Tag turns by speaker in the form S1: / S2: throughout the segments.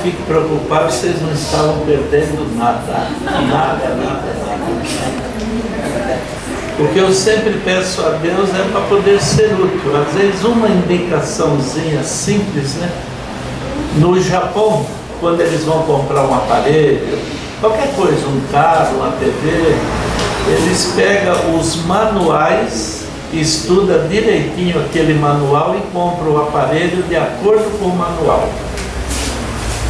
S1: fique preocupado, vocês não estavam perdendo nada. Nada. O que eu sempre peço a Deus é para poder ser útil. Às vezes uma indicaçãozinha simples, né? No Japão, quando eles vão comprar um aparelho, qualquer coisa, um carro, uma TV, eles pegam os manuais, estudam direitinho aquele manual e compram o aparelho de acordo com o manual.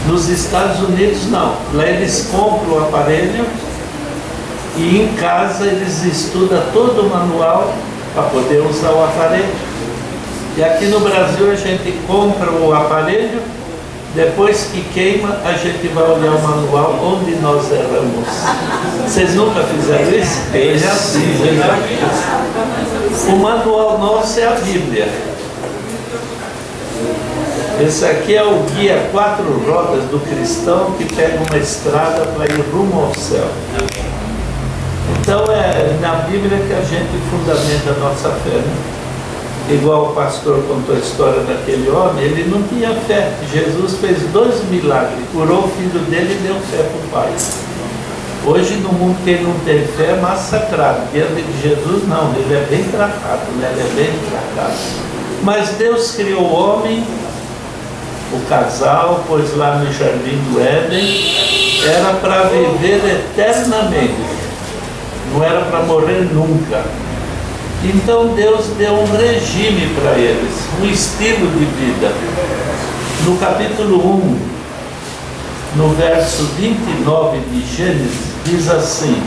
S1: Nos Estados Unidos não, lá eles compram o aparelho e em casa eles estudam todo o manual para poder usar o aparelho. E aqui no Brasil a gente compra o aparelho, depois que queima a gente vai olhar o manual onde nós erramos. Vocês nunca fizeram isso? É assim, o manual nosso é a Bíblia. Esse aqui é o guia 4 rodas do cristão que pega uma estrada para ir rumo ao céu. Então é na Bíblia que a gente fundamenta a nossa fé, né? Igual o pastor contou a história daquele homem, ele não tinha fé. Jesus fez 2 milagres, curou o filho dele e deu fé para o pai. Hoje no mundo quem não tem fé é massacrado. Diante de Jesus não, ele é bem tratado, né? Ele é bem tratado. Mas Deus criou o homem, o casal, pôs lá no jardim do Éden, era para viver eternamente, não era para morrer nunca. Então Deus deu um regime para eles, um estilo de vida. No capítulo 1, no verso 29 de Gênesis, diz assim: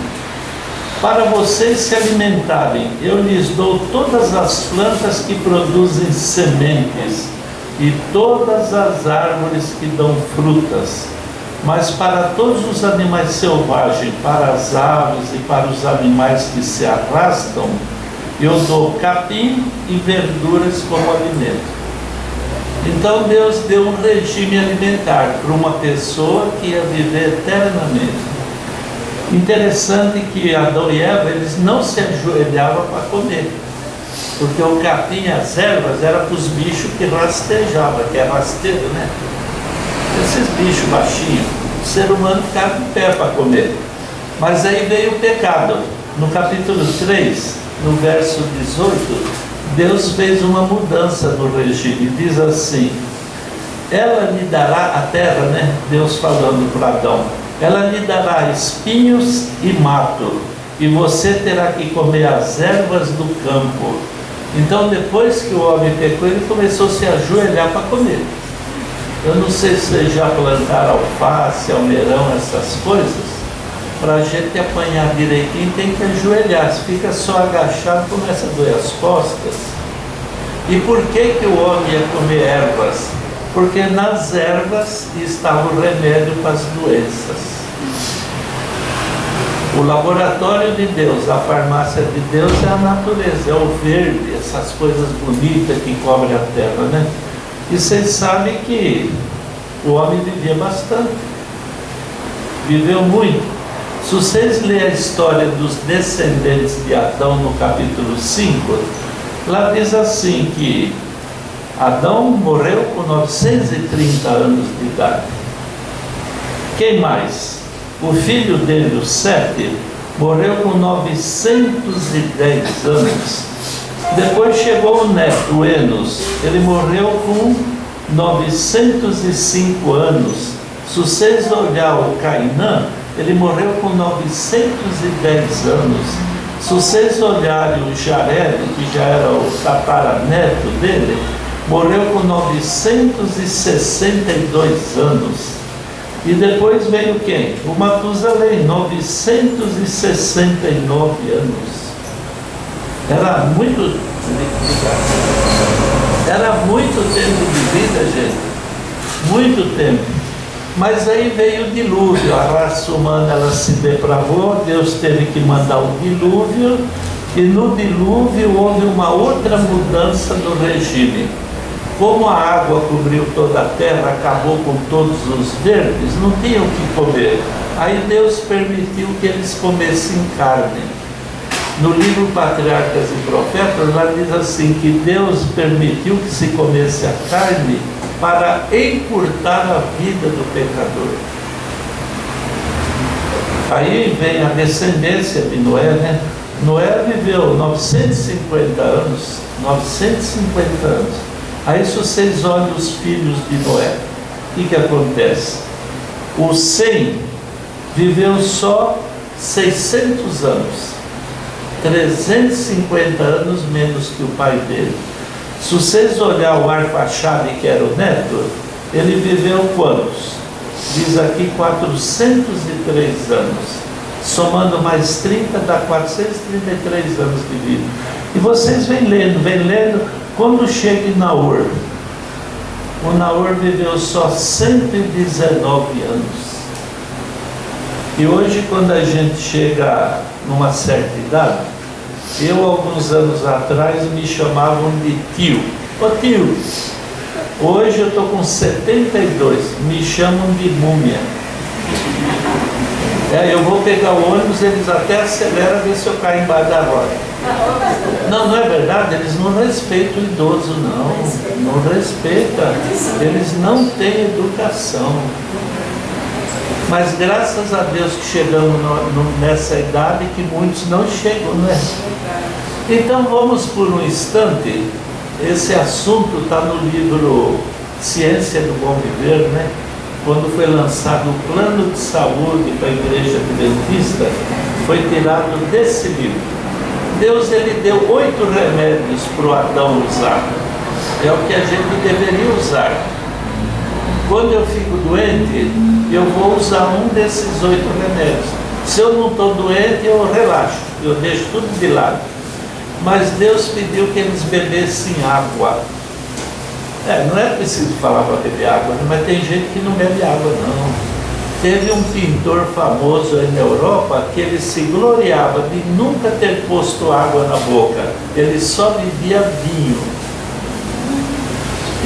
S1: para vocês se alimentarem, eu lhes dou todas as plantas que produzem sementes e todas as árvores que dão frutas. Mas para todos os animais selvagens, para as aves e para os animais que se arrastam, eu dou capim e verduras como alimento. Então Deus deu um regime alimentar para uma pessoa que ia viver eternamente. Interessante que Adão e Eva, eles não se ajoelhavam para comer, porque o capim e as ervas era para os bichos que rastejavam, que é rasteiro, né? Esses bichos baixinhos, o ser humano ficava de pé para comer. Mas aí veio o pecado. No capítulo 3, no verso 18, Deus fez uma mudança no regime. Diz assim: ela lhe dará a terra, né? Deus falando para Adão, ela lhe dará espinhos e mato, e você terá que comer as ervas do campo. Então depois que o homem pecou, ele começou a se ajoelhar para comer. Eu não sei se vocês já plantaram alface, almeirão, essas coisas. Para a gente apanhar direitinho tem que ajoelhar. Se fica só agachado, começa a doer as costas. E por que que o homem ia comer ervas? Porque nas ervas estava o remédio para as doenças. O laboratório de Deus, a farmácia de Deus é a natureza, é o verde, essas coisas bonitas que cobrem a terra, né? E vocês sabem que o homem vivia bastante, viveu muito. Se vocês lerem a história dos descendentes de Adão no capítulo 5, lá diz assim que Adão morreu com 930 anos de idade. Quem mais? O filho dele, o Sete, morreu com 910 anos. Depois chegou o neto, o Enos, ele morreu com 905 anos. Se vocês olharem o Cainã, ele morreu com 910 anos. Se vocês olharem o Jared, que já era o tataraneto dele, morreu com 962 anos. E depois veio quem? O Matusalém, 969 anos. Era muito tempo de vida, gente. Muito tempo. Mas aí veio o dilúvio, a raça humana ela se depravou, Deus teve que mandar o dilúvio, e no dilúvio houve uma outra mudança no regime. Como a água cobriu toda a terra, acabou com todos os verdes, não tinham o que comer. Aí Deus permitiu que eles comessem carne. No livro Patriarcas e Profetas, lá diz assim, que Deus permitiu que se comesse a carne para encurtar a vida do pecador. Aí vem a descendência de Noé, né? Noé viveu 950 anos, 950 anos. Aí se vocês olham os filhos de Noé, o que acontece? O Sem viveu só 600 anos, 350 anos menos que o pai dele. Se vocês olhar o Arfaxade, que era o neto, ele viveu quantos? Diz aqui 403 anos. Somando mais 30, dá 433 anos de vida. E vocês vêm lendo, quando chega em Naor, o Naor viveu só 119 anos. E hoje, quando a gente chega numa certa idade, eu, alguns anos atrás, me chamavam de tio. Ô tio, hoje eu estou com 72, me chamam de múmia. Eu vou pegar o ônibus, eles até aceleram, ver se eu caio embaixo da roda. Não, não é verdade, eles não respeitam o idoso, não respeitam, eles não têm educação. Mas graças a Deus que chegamos nessa idade que muitos não chegam, não é? Então vamos por um instante, esse assunto está no livro Ciência do Bom Viver, né? Quando foi lançado o plano de saúde para a Igreja Adventista, foi tirado desse livro. Deus, ele deu 8 remédios para o Adão usar. É o que a gente deveria usar. Quando eu fico doente, eu vou usar um desses 8 remédios. Se eu não estou doente, eu relaxo, eu deixo tudo de lado. Mas Deus pediu que eles bebessem água. Não é preciso falar para beber água, mas tem gente que não bebe água, não. Teve um pintor famoso aí na Europa que ele se gloriava de nunca ter posto água na boca. Ele só bebia vinho.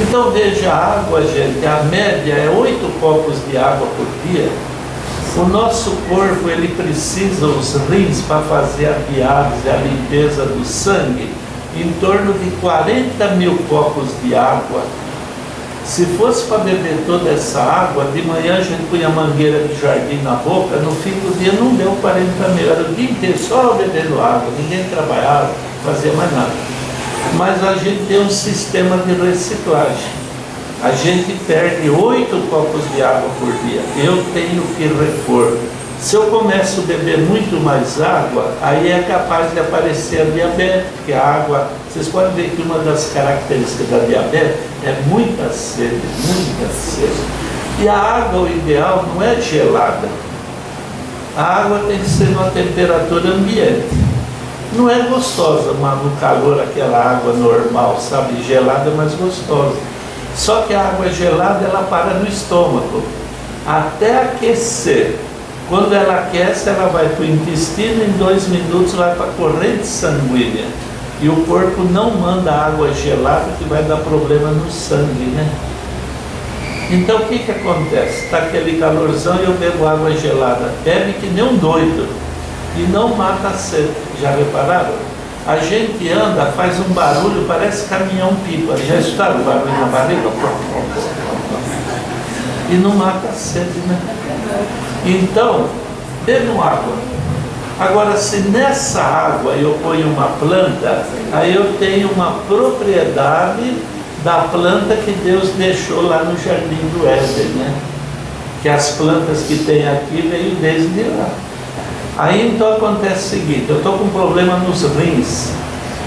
S1: Então veja, a água, gente, a média é 8 copos de água por dia. O nosso corpo, ele precisa, os rins, para fazer a diálise, a limpeza do sangue, em torno de 40 mil copos de água. Se fosse para beber toda essa água, de manhã a gente punha mangueira de jardim na boca, no fim do dia não deu 40 mil, era o dia inteiro só bebendo água, ninguém trabalhava, fazia mais nada. Mas a gente tem um sistema de reciclagem. A gente perde 8 copos de água por dia. Eu tenho que repor. Se eu começo a beber muito mais água, aí é capaz de aparecer a diabetes, porque a água, vocês podem ver que uma das características da diabetes é muita sede, muita sede. E a água, o ideal não é gelada. A água tem que ser numa temperatura ambiente. Não é gostosa, mas no calor aquela água normal, sabe, gelada é mais gostosa. Só que a água gelada, ela para no estômago, até aquecer. Quando ela aquece, ela vai para o intestino, em 2 minutos vai para a corrente sanguínea. E o corpo não manda água gelada, que vai dar problema no sangue, né? Então o que acontece? Está aquele calorzão e eu bebo água gelada. Bebe que nem um doido. E não mata a sede. Já repararam? A gente anda, faz um barulho, parece caminhão-pipa. Já escutaram o barulho na barriga? E não mata a sede, né? Então, bebam água. Agora, se nessa água eu ponho uma planta, aí eu tenho uma propriedade da planta que Deus deixou lá no Jardim do Éden, né? Que as plantas que tem aqui veio desde lá. Aí então acontece o seguinte, eu estou com problema nos rins,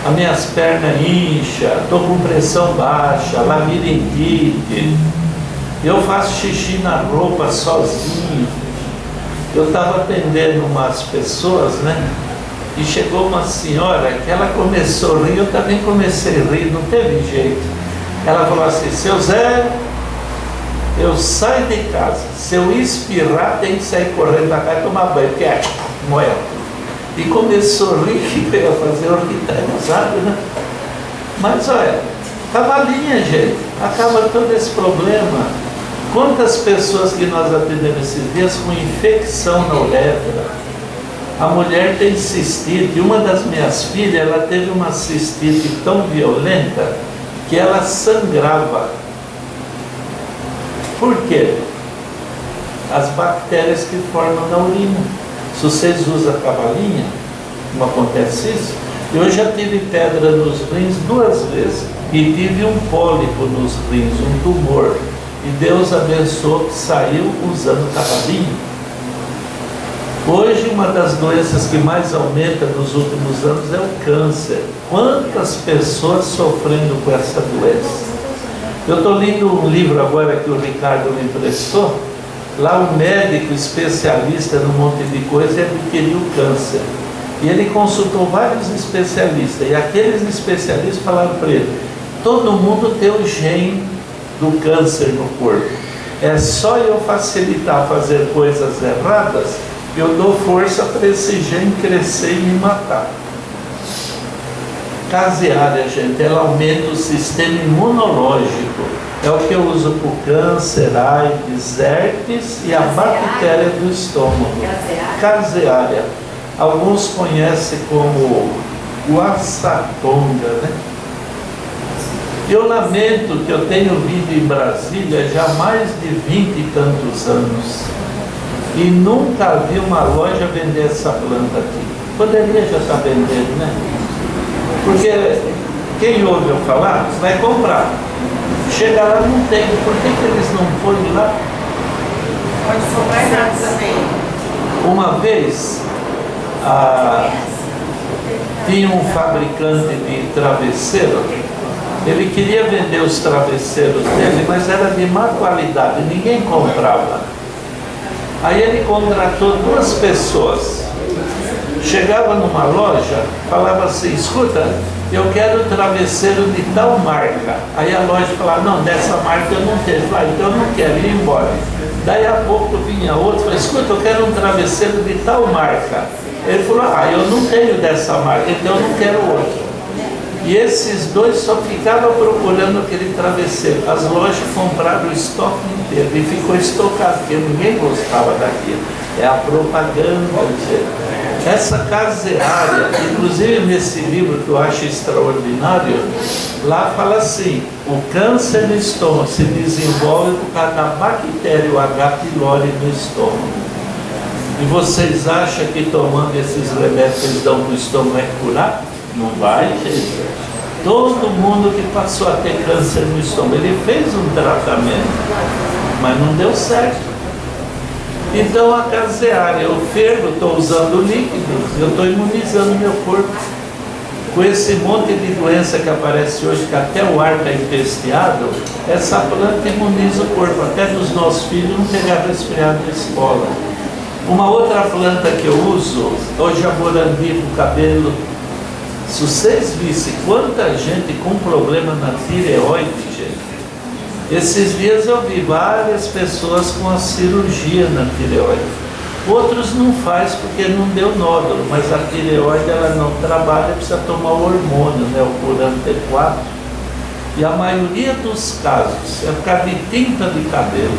S1: as minhas pernas incham, estou com pressão baixa, labirintite, eu faço xixi na roupa sozinho. Eu estava atendendo umas pessoas, né? E chegou uma senhora que ela começou a rir, eu também comecei a rir, não teve jeito. Ela falou assim, seu Zé, eu saio de casa, se eu espirrar, tem que sair correndo da casa e tomar banho, porque é moel. E começou a rir, que veio a fazer o que está sabe, né? Mas olha, cavalinha, gente, acaba todo esse problema. Quantas pessoas que nós atendemos esses dias com infecção na uretra? A mulher tem cistite. Uma das minhas filhas, ela teve uma cistite tão violenta que ela sangrava. Por quê? As bactérias que formam na urina. Se vocês usam a cavalinha, não acontece isso? Eu já tive pedra nos rins 2 vezes e tive um pólipo nos rins, um tumor. E Deus abençoou que saiu usando cavalinho. Hoje, uma das doenças que mais aumenta nos últimos anos é o câncer. Quantas pessoas sofrendo com essa doença? Eu estou lendo um livro agora que o Ricardo me emprestou. Lá o médico especialista num monte de coisa adquiriu câncer. E ele consultou vários especialistas. E aqueles especialistas falaram para ele: todo mundo tem o gene do câncer no corpo. É só eu facilitar fazer coisas erradas, eu dou força para esse gene crescer e me matar. Caseária, gente, ela aumenta o sistema imunológico. É o que eu uso para o câncer, AIDS, herpes e a bactéria do estômago. Caseária. Alguns conhecem como guaçatonga, né? Eu lamento que eu tenho vindo em Brasília já há mais de 20 e tantos anos e nunca vi uma loja vender essa planta aqui. Poderia já estar vendendo, né? Porque quem ouve eu falar, vai comprar. Chega lá, não tem. Por que eles não põem lá?
S2: Pode sobrar nada também.
S1: Uma vez, tinha um fabricante de travesseiro. Ele queria vender os travesseiros dele, mas era de má qualidade, ninguém comprava. Aí ele contratou 2 pessoas. Chegava numa loja, falava assim: escuta, eu quero travesseiro de tal marca. Aí a loja falava: não, dessa marca eu não tenho. Eu falava: então eu não quero, ir embora. Daí a pouco vinha outro e falava: escuta, eu quero um travesseiro de tal marca. Ele falou: eu não tenho dessa marca, então eu não quero outro. E esses 2 só ficavam procurando aquele travesseiro. As lojas compraram o estoque inteiro e ficou estocado, porque ninguém gostava daquilo. É a propaganda. Essa caseária, inclusive nesse livro que eu acho extraordinário, lá fala assim: o câncer no estômago se desenvolve por causa da bactéria, o H. pylori no estômago. E vocês acham que tomando esses remédios que eles dão para o estômago vai curar? Não vai, gente. Todo mundo que passou a ter câncer no estômago, ele fez um tratamento, mas não deu certo. Então a caseária, eu fervo, estou usando líquidos, eu estou imunizando meu corpo. Com esse monte de doença que aparece hoje, que até o ar está empesteado, essa planta imuniza o corpo, até dos nossos filhos não pegar resfriado na escola. Uma outra planta que eu uso, o jaborandi para o cabelo. Se vocês vissem quanta gente com problema na tireoide, gente. Esses dias eu vi várias pessoas com a cirurgia na tireoide. Outros não faz porque não deu nódulo, mas a tireoide ela não trabalha, precisa tomar o hormônio, né, o Curan T4. E a maioria dos casos é por causa de tinta de cabelo.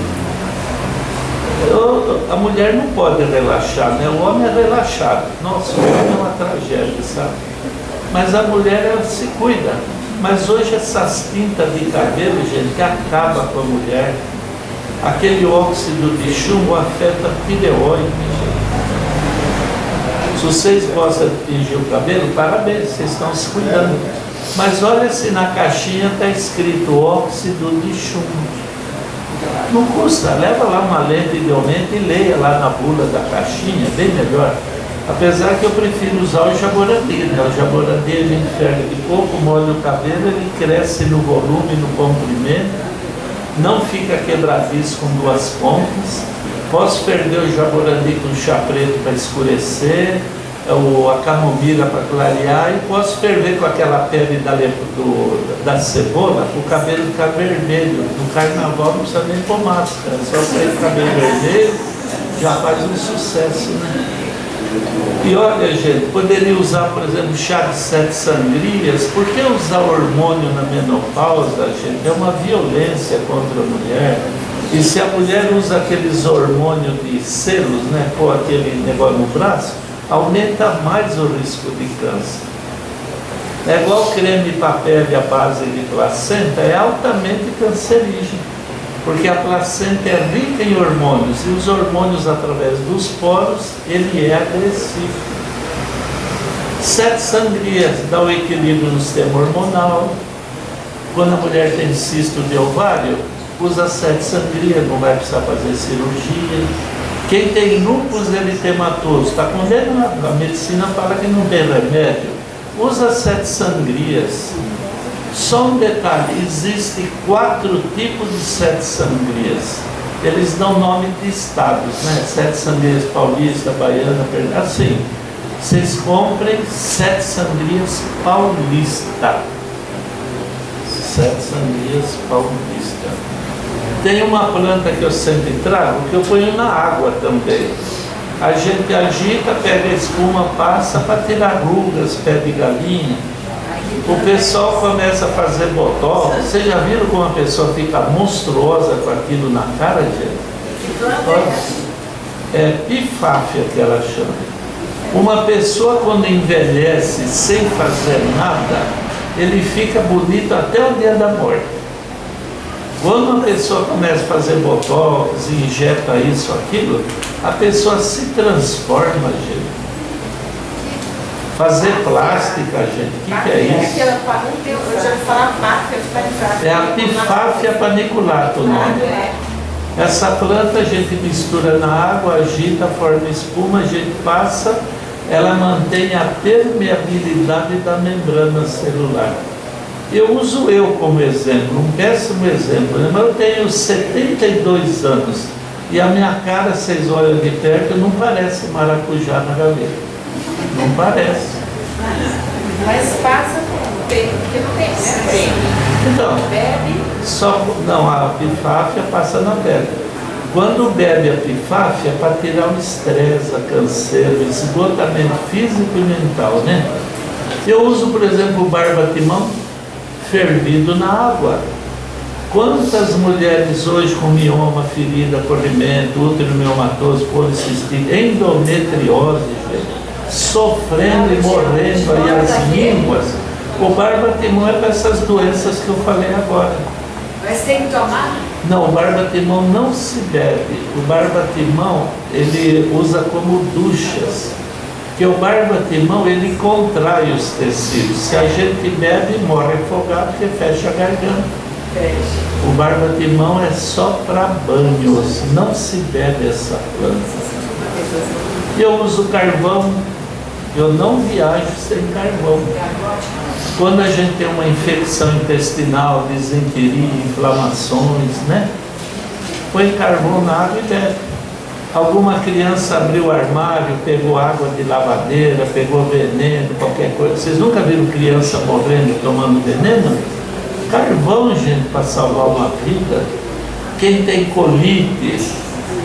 S1: A mulher não pode relaxar, né? O homem é relaxado. Nossa, o homem é uma tragédia, sabe? Mas a mulher, ela se cuida. Mas hoje essas tintas de cabelo, gente, que acaba com a mulher. Aquele óxido de chumbo afeta a tireoide, gente. Se vocês gostam de tingir o cabelo, parabéns, vocês estão se cuidando. Mas olha se na caixinha está escrito óxido de chumbo. Não custa, leva lá uma lente de aumento e leia lá na bula da caixinha, bem melhor. Apesar que eu prefiro usar o jaborandi, né? O jaborandi a gente ferve de pouco, molha o cabelo, ele cresce no volume, no comprimento, não fica quebradiço com 2 pontas. Posso ferver o jaborandi com chá preto para escurecer, a camomila para clarear, e posso ferver com aquela pele da cebola, o cabelo ficar vermelho. No carnaval não precisa nem pôr máscara, só sair com o cabelo vermelho, já faz um sucesso, né? E olha, gente, poderia usar, por exemplo, chá de 7 sangrias. Por que usar hormônio na menopausa, gente? É uma violência contra a mulher. E se a mulher usa aqueles hormônios de selos, né, pôr aquele negócio no braço, aumenta mais o risco de câncer. É igual creme para pele à base de placenta, é altamente cancerígeno. porque a placenta é rica em hormônios, e os hormônios, através dos poros, ele é agressivo. 7 sangrias dá o equilíbrio no sistema hormonal. Quando a mulher tem cisto de ovário, usa 7 sangrias, não vai precisar fazer cirurgia. Quem tem lúpus eritematoso, está condenado, a medicina fala que não tem remédio, usa 7 sangrias. Só um detalhe, existem 4 tipos de 7 sangrias. Eles dão nome de estados, né? 7 sangrias paulista, baiana, pernambucana, assim. Vocês comprem 7 sangrias paulista. 7 sangrias paulista. Tem uma planta que eu sempre trago, que eu ponho na água também. A gente agita, pega a espuma, passa para tirar rugas, pé de galinha. O pessoal começa a fazer botox. Vocês já viram como a pessoa fica monstruosa com aquilo na cara, gente? É pifáfia que ela chama. Uma pessoa, quando envelhece sem fazer nada, ele fica bonito até o dia da morte. Quando uma pessoa começa a fazer botox e injeta isso, aquilo, a pessoa se transforma, gente. Fazer plástica, gente, o que é isso?
S2: Eu já vou falar páfia de paniculato.
S1: É a pifáfia paniculato o nome. Essa planta a gente mistura na água, agita, forma espuma, a gente passa, ela mantém a permeabilidade da membrana celular. Eu uso eu como exemplo, um péssimo exemplo, né? Mas eu tenho 72 anos e a minha cara, vocês olham de perto, não parece maracujá na gaveta. Não parece.
S2: Mas passa porque não tem, né?
S1: Então,
S2: Bebe.
S1: não, a pifáfia passa na pele. Quando bebe a pifáfia, é para tirar o estresse, a canseira, o esgotamento físico e mental, né? Eu uso, por exemplo, o barbatimão fervido na água. Quantas mulheres hoje com mioma, ferida, corrimento, útero miomatoso, policistite, endometriose, gente, sofrendo e morrendo aí as línguas. O barbatimão é para essas doenças que eu falei agora.
S2: Mas tem que tomar?
S1: Não, o barbatimão não se bebe. O barbatimão, ele usa como duchas. Porque o barbatimão, ele contrai os tecidos. Se a gente bebe, morre afogado, porque fecha a garganta. O barbatimão é só para banhos, não se bebe essa planta. Eu uso carvão, eu não viajo sem carvão. Quando a gente tem uma infecção intestinal, disenteria, inflamações, né? Põe carvão na água e bebe. Alguma criança abriu o armário, pegou água de lavadeira, pegou veneno, qualquer coisa. Vocês nunca viram criança morrendo tomando veneno? Carvão, gente, para salvar uma vida. Quem tem colite,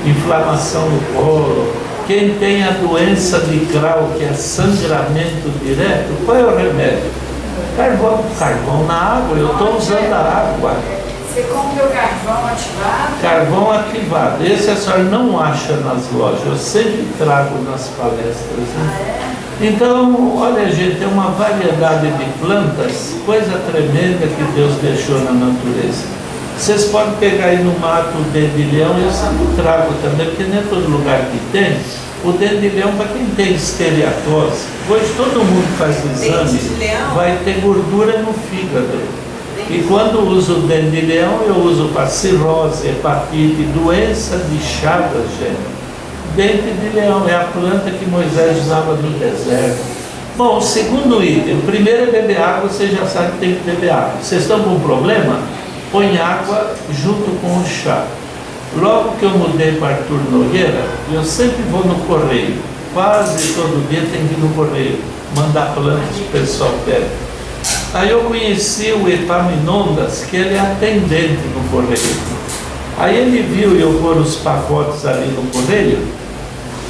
S1: inflamação no colo, quem tem a doença de Crohn, que é sangramento direto, qual é o remédio? Carvão. Carvão na água, eu estou usando a água.
S2: Você compra o carvão ativado?
S1: Carvão ativado. Esse a senhora não acha nas lojas, eu sempre trago nas palestras. Né? Então, olha, gente, tem uma variedade de plantas, coisa tremenda que Deus deixou na natureza. Vocês podem pegar aí no mato o dedilhão, eu sempre trago também, porque nem é todo lugar que tem. O dedilhão, para quem tem esteatose, hoje todo mundo faz exame, vai ter gordura no fígado. E quando uso o dente-de-leão, eu uso para cirrose, hepatite, doença de Chagas, gente. Dente-de-leão é a planta que Moisés usava no deserto. Bom, o segundo item, o primeiro é beber água, você já sabe que tem que beber água. Vocês estão com um problema? Põe água junto com o chá. Logo que eu mudei para Arthur Nogueira, eu sempre vou no correio. Quase todo dia tem que ir no correio, mandar plantas que o pessoal pede. Aí eu conheci o Epaminondas, que ele é atendente no correio. Aí ele viu eu pôr os pacotes ali no correio.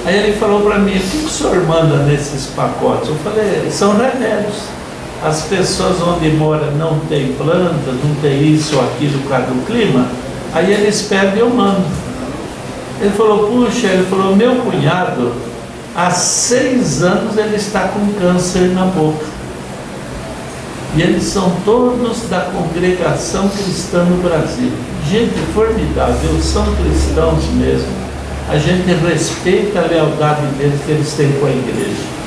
S1: Aí ele falou para mim, o que o senhor manda nesses pacotes? Eu falei, são remédios. As pessoas onde moram não tem plantas, não tem isso ou aquilo por causa do clima. Aí eles pedem e eu mando. Ele falou, puxa, meu cunhado, há 6 anos ele está com câncer na boca. E eles são todos da congregação cristã no Brasil. gente formidável, são cristãos mesmo. A gente respeita a lealdade deles que eles têm com a igreja.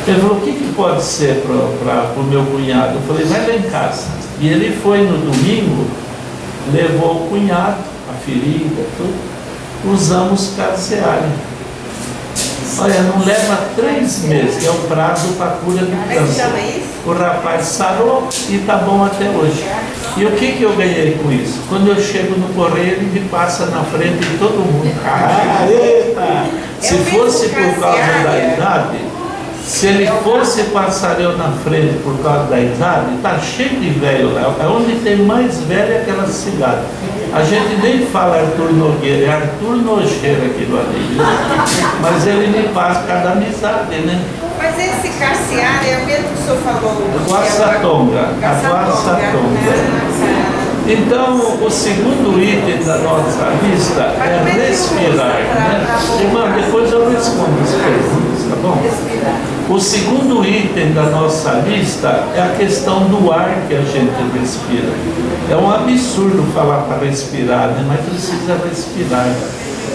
S1: Ele falou, o que pode ser para o meu cunhado? Eu falei, vai lá em casa. E ele foi no domingo, levou o cunhado, a ferida, tudo. Usamos caseária. Olha, não leva 3 meses, que é o prazo para a cura do câncer. O rapaz sarou e está bom até hoje. E o que eu ganhei com isso? Quando eu chego no correio, ele me passa na frente de todo mundo. Ah, eita! Se fosse por causa da idade, se ele fosse passar eu na frente por causa da idade, está cheio de velho lá. É onde tem mais velho é aquela cidade. A gente nem fala Arthur Nogueira, é Arthur Nojeira aquilo ali. Mas ele me passa cada amizade, né?
S2: Mas esse Cassiara é o mesmo que o senhor falou?
S1: Guaçatonga. A Guaçatonga. Então, o segundo item da nossa lista é respirar. Né? Irmã, depois eu respondo as perguntas, tá bom? O segundo item da nossa lista é a questão do ar que a gente respira. É um absurdo falar para respirar, né? Mas precisa respirar.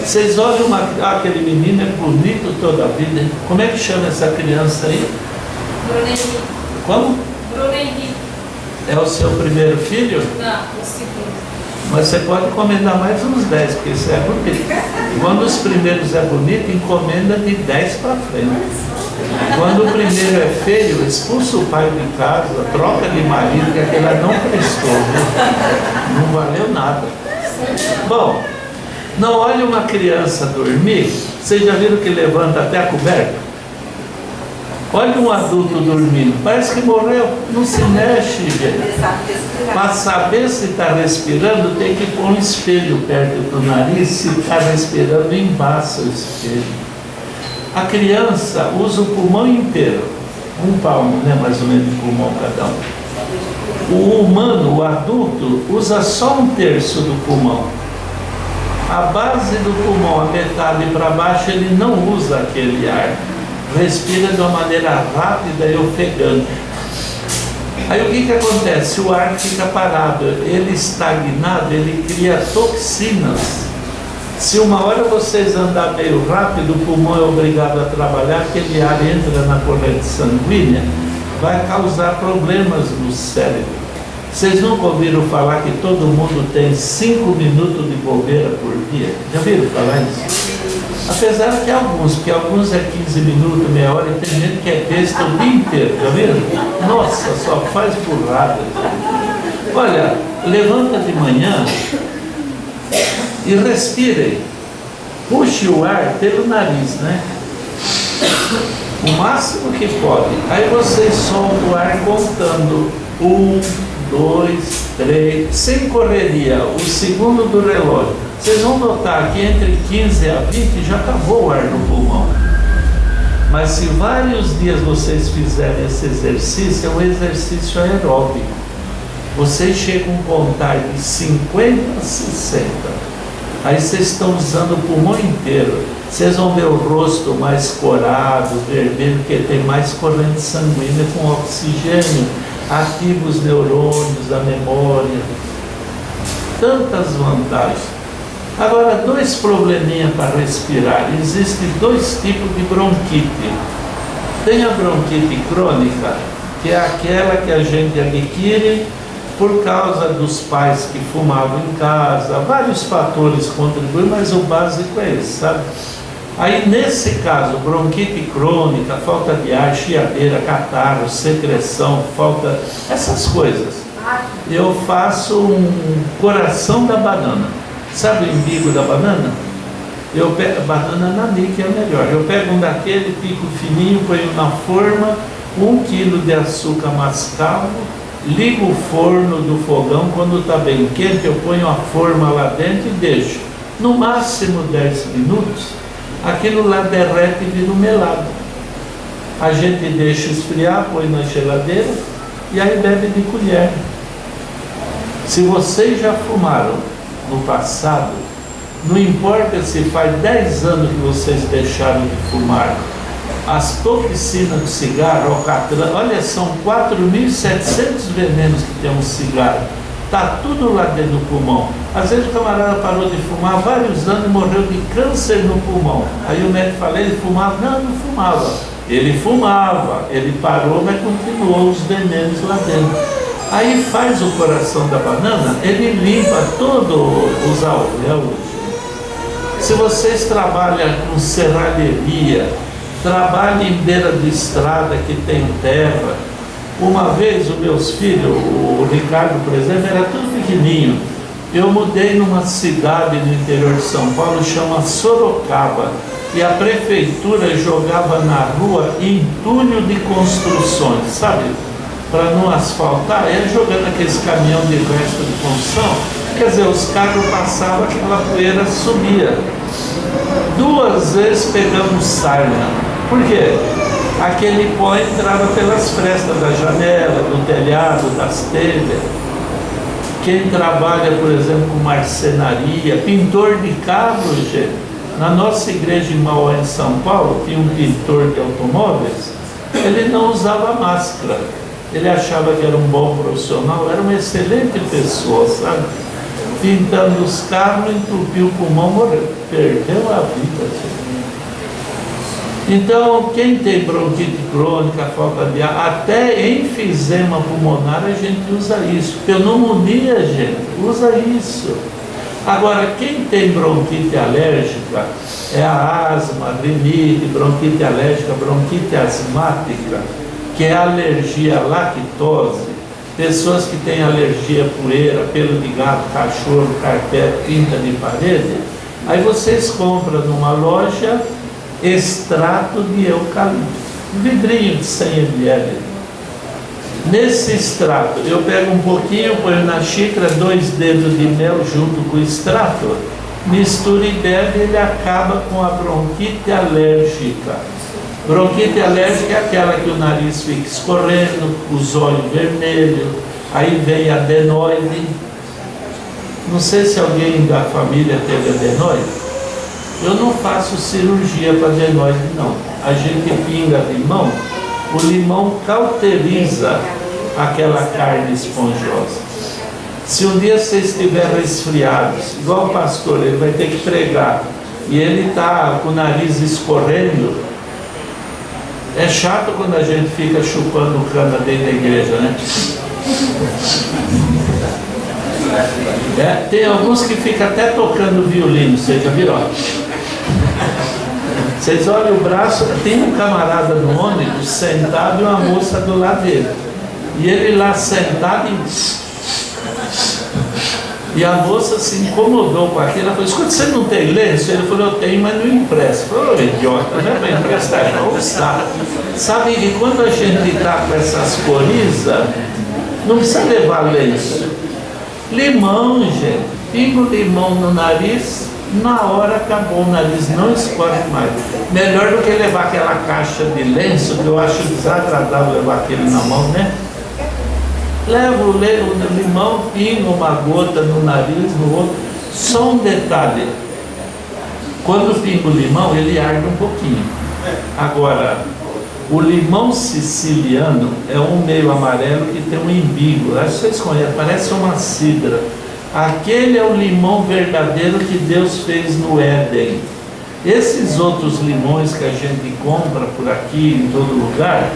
S1: Vocês olham aquele menino é bonito toda a vida. Hein? Como é que chama essa criança aí?
S2: Bruno Henrique.
S1: Como?
S2: Bruno Henrique.
S1: É o seu primeiro filho?
S2: Não, o segundo.
S1: Mas você pode encomendar mais uns 10, porque isso é bonito. Quando os primeiros é bonito, encomenda de 10 para frente. Quando o primeiro é feio, expulsa o pai de casa, troca de marido, que aquela não prestou, né? Não valeu nada. Bom, não olhe uma criança dormir, vocês já viram que levanta até a coberta? Olha um adulto dormindo, parece que morreu, não se mexe, gente. Para saber se está respirando, tem que pôr um espelho perto do nariz, se está respirando, embaça o espelho. A criança usa o pulmão inteiro, 1 palmo, né, mais ou menos de pulmão cada um. O humano, o adulto, usa só 1/3 do pulmão. A base do pulmão, a metade para baixo, ele não usa aquele ar. Respira de uma maneira rápida e ofegante. Aí o que acontece? O ar fica parado, ele estagnado, ele cria toxinas. Se uma hora vocês andar meio rápido, o pulmão é obrigado a trabalhar, aquele ar entra na corrente sanguínea, vai causar problemas no cérebro. Vocês nunca ouviram falar que todo mundo tem 5 minutos de bobeira por dia? Já viram falar isso? Apesar que alguns, porque alguns é 15 minutos, meia hora, e tem gente que é besta o dia inteiro, já viram? Nossa, só faz burrada. Olha, levanta de manhã e respirem. Puxe o ar pelo nariz, né? O máximo que pode. Aí vocês soltam o ar contando. 1, 2, 3, sem correria, o segundo do relógio. Vocês vão notar que entre 15 a 20 já acabou o ar no pulmão. Mas se vários dias vocês fizerem esse exercício, é um exercício aeróbico. Vocês chegam a contar de 50 a 60. Aí vocês estão usando o pulmão inteiro. Vocês vão ver o rosto mais corado, vermelho, porque tem mais corrente sanguínea com oxigênio, ativa os neurônios, a memória. Tantas vantagens. Agora, 2 probleminhas para respirar. Existem 2 tipos de bronquite. Tem a bronquite crônica, que é aquela que a gente adquire por causa dos pais que fumavam em casa. Vários fatores contribuem, mas o básico é esse, sabe? Aí, nesse caso, bronquite crônica, falta de ar, chiadeira, catarro, secreção, falta... essas coisas. Eu faço um coração da banana. Sabe o embigo da banana? Eu pego, banana nanica é melhor. Eu pego um daquele, pico fininho, ponho na forma, 1 quilo de açúcar mascavo, ligo o forno do fogão, quando está bem quente, eu ponho a forma lá dentro e deixo. No máximo 10 minutos, aquilo lá derrete e vira um melado. A gente deixa esfriar, põe na geladeira e aí bebe de colher. Se vocês já fumaram no passado, não importa se faz 10 anos que vocês deixaram de fumar, as toxinas do cigarro, alcatrão, olha, são 4.700 venenos que tem um cigarro. Está tudo lá dentro do pulmão. Às vezes o camarada parou de fumar há vários anos e morreu de câncer no pulmão. Aí o médico falou, ele fumava? Não, não fumava. Ele fumava, ele parou, mas continuou os venenos lá dentro. Aí faz o coração da banana, ele limpa todos os alvéolos. Se vocês trabalham com serralheria, trabalhem em beira de estrada que tem terra. Uma vez os meus filhos, o Ricardo, por exemplo, era tudo pequenininho. Eu mudei numa cidade no interior de São Paulo, chama Sorocaba, e a prefeitura jogava na rua entulho de construções, sabe? Para não asfaltar, ia jogando aqueles caminhões de resto de construção, quer dizer, os carros passavam, aquela poeira subia. 2 vezes pegamos sarna. Por quê? Aquele pó entrava pelas frestas da janela, do telhado, das telhas. Quem trabalha, por exemplo, com marcenaria, pintor de carro, gente. Na nossa igreja em Mauá, em São Paulo, tinha um pintor de automóveis, ele não usava máscara. Ele achava que era um bom profissional, era uma excelente pessoa, sabe? Pintando os carros, entupiu o pulmão, morreu. Perdeu a vida, gente. Então, quem tem bronquite crônica, falta de ar, até enfisema pulmonar a gente usa isso. Pneumonia, gente, usa isso. Agora, quem tem bronquite alérgica, é a asma, rinite, bronquite alérgica, bronquite asmática, que é alergia à lactose, pessoas que têm alergia à poeira, pelo de gato, cachorro, carpete, tinta de parede, aí vocês compram numa loja extrato de eucalipto, um vidrinho de 100 ml. Nesse extrato, eu pego um pouquinho, ponho na xícara, 2 dedos de mel junto com o extrato, misturo e bebe, ele acaba com a bronquite alérgica. Bronquite alérgica é aquela que o nariz fica escorrendo, os olhos vermelhos, aí vem adenoide. Não sei se alguém da família teve adenoide. Eu não faço cirurgia para adenoide, não. A gente pinga limão, o limão cauteriza aquela carne esponjosa. Se um dia vocês estiverem resfriados, igual o pastor, ele vai ter que pregar, e ele está com o nariz escorrendo, é chato quando a gente fica chupando cana dentro da igreja, né? Tem alguns que ficam até tocando violino, você já viu? Vocês olham o braço, tem um camarada no ônibus sentado e uma moça do lado dele. E ele lá sentado e a moça se incomodou com aquilo. Ela falou, escuta, você não tem lenço? Ele falou, eu tenho, mas não empresto. Falou, idiota, não é para emprestar, não está. Sabe que quando a gente está com essas corizas, não precisa levar lenço. Limão, gente, pinga o limão no nariz, na hora acabou, o nariz não escorre mais. Melhor do que levar aquela caixa de lenço, que eu acho desagradável levar aquele na mão, né? Leva o limão, pinga uma gota no nariz, no outro. Só um detalhe, quando pinga o limão, ele arde um pouquinho. Agora, o limão siciliano é um meio amarelo que tem um imbigo, acho que vocês conhecem, parece uma cidra. Aquele é o limão verdadeiro que Deus fez no Éden. Esses outros limões que a gente compra por aqui, em todo lugar,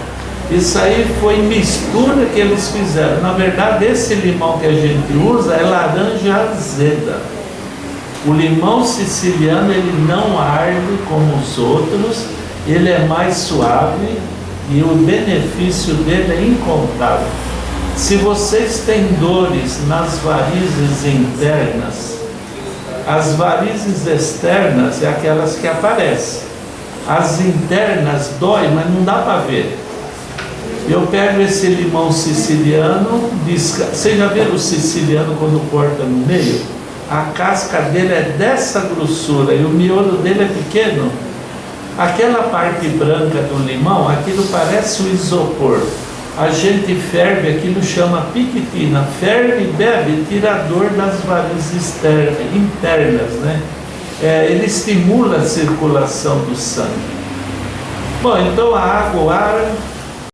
S1: isso aí foi mistura que eles fizeram. Na verdade, esse limão que a gente usa é laranja azeda. O limão siciliano, ele não arde como os outros, ele é mais suave e o benefício dele é incontável. Se vocês têm dores nas varizes internas, as varizes externas é aquelas que aparecem. As internas doem, mas não dá para ver. Eu pego esse limão siciliano, vocês já viram o siciliano quando corta no meio? A casca dele é dessa grossura e o miolo dele é pequeno. Aquela parte branca do limão, aquilo parece o isopor. A gente ferve, aquilo chama piquitina. Ferve e bebe, tira a dor das varizes internas, né? Ele estimula a circulação do sangue. Bom, então a água, o ar